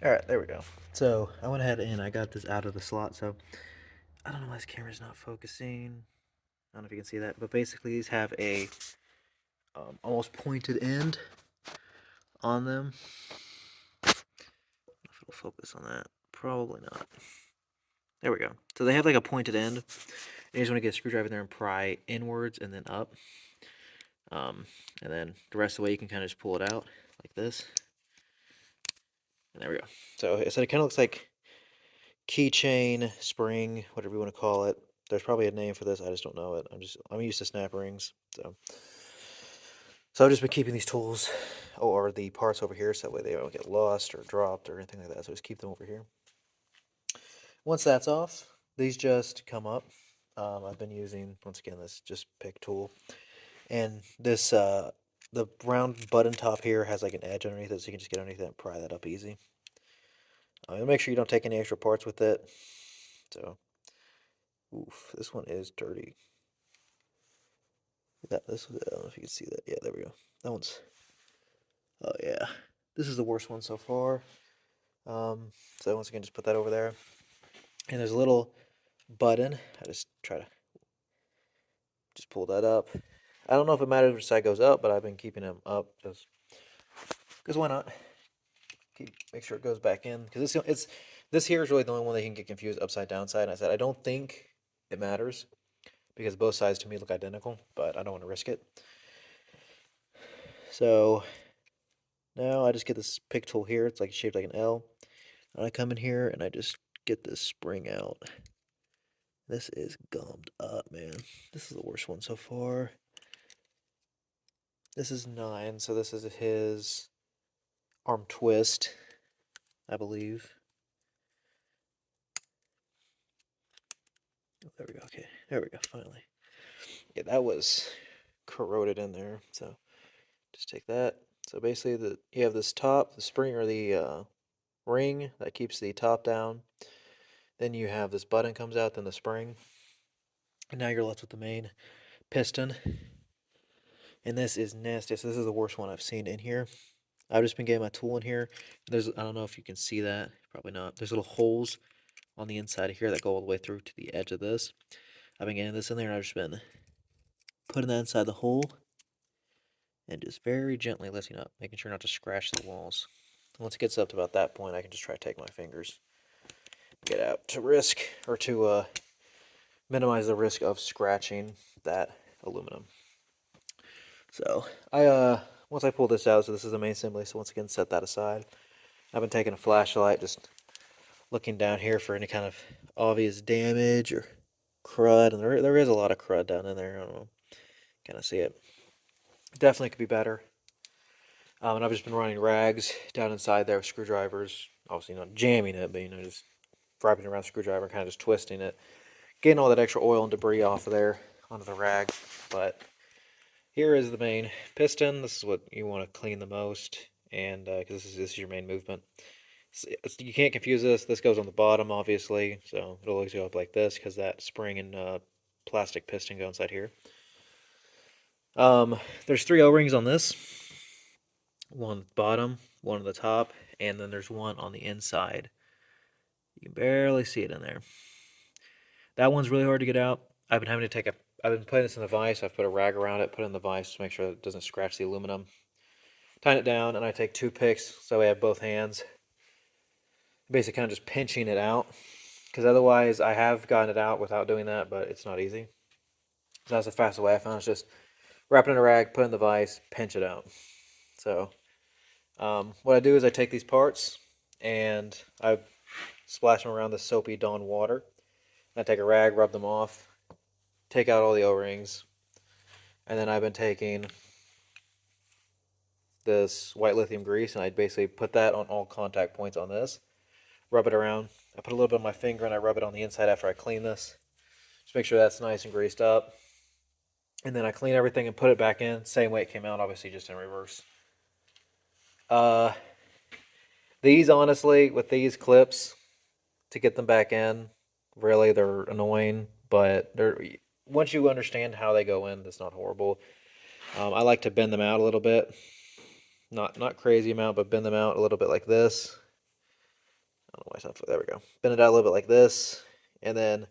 Alright, there we go. So I went ahead and I got this out of the slot. So I don't know why this camera's not focusing. I don't know if you can see that, but basically these have a almost pointed end on them. I don't know if it'll focus on that. Probably not. There we go. So they have like a pointed end. And you just want to get a screwdriver there and pry inwards and then up. And then the rest of the way you can kind of just pull it out like this. And there we go. So it kind of looks like keychain, spring, whatever you want to call it. There's probably a name for this. I just don't know it. I'm used to snap rings, so I've just been keeping these tools or the parts over here so that way they don't get lost or dropped or anything like that. So just keep them over here. Once that's off, these just come up. I've been using once again this just pick tool, and this the round button top here has like an edge underneath it, so you can just get underneath it and pry that up easy. Make sure you don't take any extra parts with it. So, oof, this one is dirty. I don't know if you can see that. Yeah, there we go. That one's, oh yeah. This is the worst one so far. So once again, just put that over there. And there's a little button. I just try to just pull that up. I don't know if it matters which side goes up, but I've been keeping them up because why not? Make sure it goes back in because this here is really the only one that can get confused upside down side. And I said I don't think it matters because both sides to me look identical, but I don't want to risk it. So now I just get this pick tool here. It's like shaped like an L. And I come in here and I just get this spring out. This is gummed up, man. This is the worst one so far. This is 9, so this is his arm twist, I believe. Oh, there we go. Okay, there we go. Finally. Yeah, that was corroded in there. So just take that. So basically, you have this top, the spring or the ring that keeps the top down. Then you have this button comes out, then the spring. And now you're left with the main piston. And this is nasty. So this is the worst one I've seen in here. I've just been getting my tool in here. I don't know if you can see that. Probably not. There's little holes on the inside of here that go all the way through to the edge of this. I've been getting this in there and I've just been putting that inside the hole and just very gently lifting up, making sure not to scratch the walls. Once it gets up to about that point, I can just try to take my fingers, get out to minimize the risk of scratching that aluminum. So once I pull this out, so this is the main assembly, so once again set that aside. I've been taking a flashlight, just looking down here for any kind of obvious damage or crud, and there is a lot of crud down in there. I don't know, kind of see it. Definitely could be better. And I've just been running rags down inside there with screwdrivers, obviously not jamming it, but just wrapping around the screwdriver, kind of just twisting it, getting all that extra oil and debris off of there onto the rag. But here is the main piston. This is what you want to clean the most, and because this is your main movement. You can't confuse this. This goes on the bottom, obviously, so it'll always go up like this because that spring and plastic piston go inside here. There's 3 O-rings on this. One at the bottom, one at the top, and then there's one on the inside. You can barely see it in there. That one's really hard to get out. I've been putting this in the vise. I've put a rag around it, put it in the vise to make sure it doesn't scratch the aluminum. Tying it down, and I take 2 picks so I have both hands. Basically kind of just pinching it out, because otherwise I have gotten it out without doing that, but it's not easy. So that's the fastest way I found. It's just wrap it in a rag, put it in the vise, pinch it out. So what I do is I take these parts and I splash them around the soapy Dawn water. I take a rag, rub them off, take out all the O-rings, and then I've been taking this white lithium grease and I basically put that on all contact points on this, rub it around. I put a little bit on my finger and I rub it on the inside after I clean this. Just make sure that's nice and greased up. And then I clean everything and put it back in, same way it came out, obviously just in reverse. These honestly, with these clips, to get them back in, really they're annoying, but once you understand how they go in, that's not horrible. I like to bend them out a little bit, not crazy amount, but bend them out a little bit like this, why it's not, there we go. Bend it out a little bit like this, and then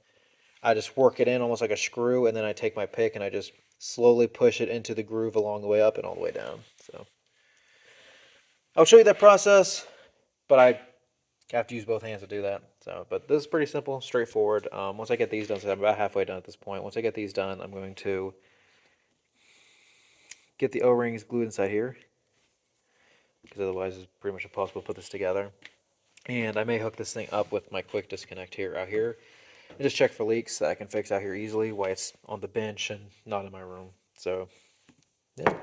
I just work it in almost like a screw, and then I take my pick and I just slowly push it into the groove along the way up and all the way down. So I'll show you that process, but I have to use both hands to do that. So, but this is pretty simple, straightforward. Once I get these done, so I'm about halfway done at this point. Once I get these done, I'm going to get the O-rings glued inside here, because otherwise it's pretty much impossible to put this together. And I may hook this thing up with my quick disconnect here out here, and just check for leaks that I can fix out here easily while it's on the bench and not in my room. So, yeah.